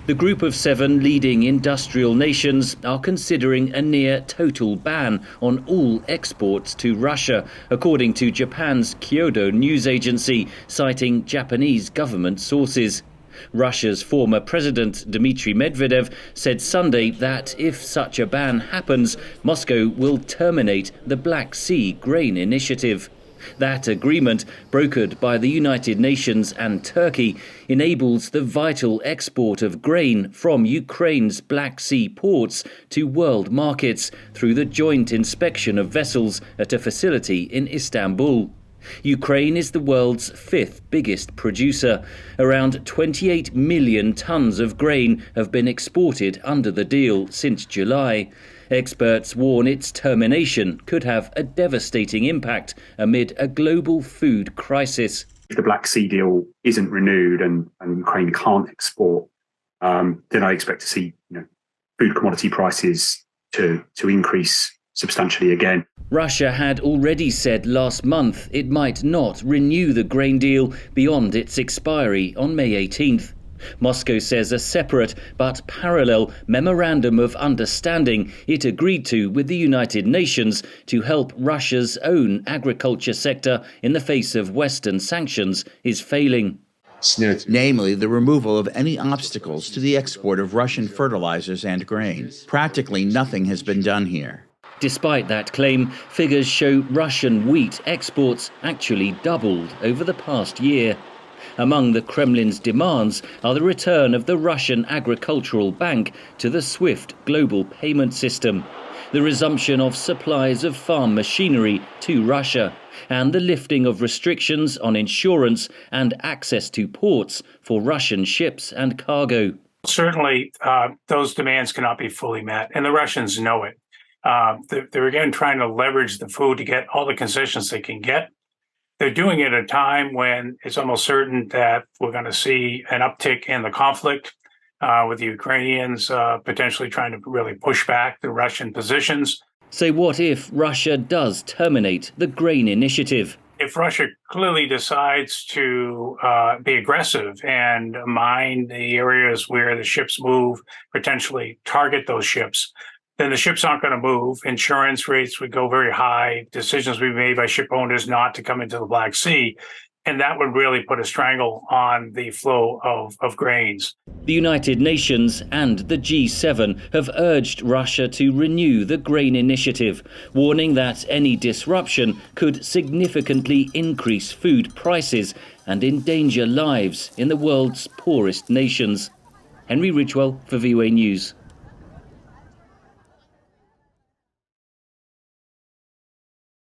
The group of 7 leading industrial nations are considering a near-total ban on all exports to Russia, according to Japan's Kyodo news agency, citing Japanese government sources. Russia's former president Dmitry Medvedev said Sunday that if such a ban happens, Moscow will terminate the Black Sea grain initiative. That agreement, brokered by the United Nations and Turkey, enables the vital export of grain from Ukraine's Black Sea ports to world markets through the joint inspection of vessels at a facility in Istanbul. Ukraine is the world's 5th biggest producer. Around 28 million tons of grain have been exported under the deal since July. Experts warn its termination could have a devastating impact amid a global food crisis. If the Black Sea deal isn't renewed and Ukraine can't export, then I expect to see food commodity prices to increase substantially again. Russia had already said last month it might not renew the grain deal beyond its expiry on May 18th. Moscow says a separate but parallel memorandum of understanding it agreed to with the United Nations to help Russia's own agriculture sector in the face of Western sanctions is failing. Namely, the removal of any obstacles to the export of Russian fertilizers and grain. Practically nothing has been done here. Despite that claim, figures show Russian wheat exports actually doubled over the past year. Among the Kremlin's demands are the return of the Russian Agricultural Bank to the SWIFT global payment system, the resumption of supplies of farm machinery to Russia, and the lifting of restrictions on insurance and access to ports for Russian ships and cargo. Certainly, those demands cannot be fully met, and the Russians know it. They're again trying to leverage the food to get all the concessions they can get. They're doing it at a time when it's almost certain that we're going to see an uptick in the conflict with the Ukrainians potentially trying to really push back the Russian positions. So what if Russia does terminate the grain initiative? If Russia clearly decides to be aggressive and mine the areas where the ships move, potentially target those ships, then the ships aren't going to move. Insurance rates would go very high. Decisions would be made by ship owners not to come into the Black Sea. And that would really put a strangle on the flow of grains. The United Nations and the G-7 have urged Russia to renew the grain initiative, warning that any disruption could significantly increase food prices and endanger lives in the world's poorest nations. Henry Ridgwell for VOA News.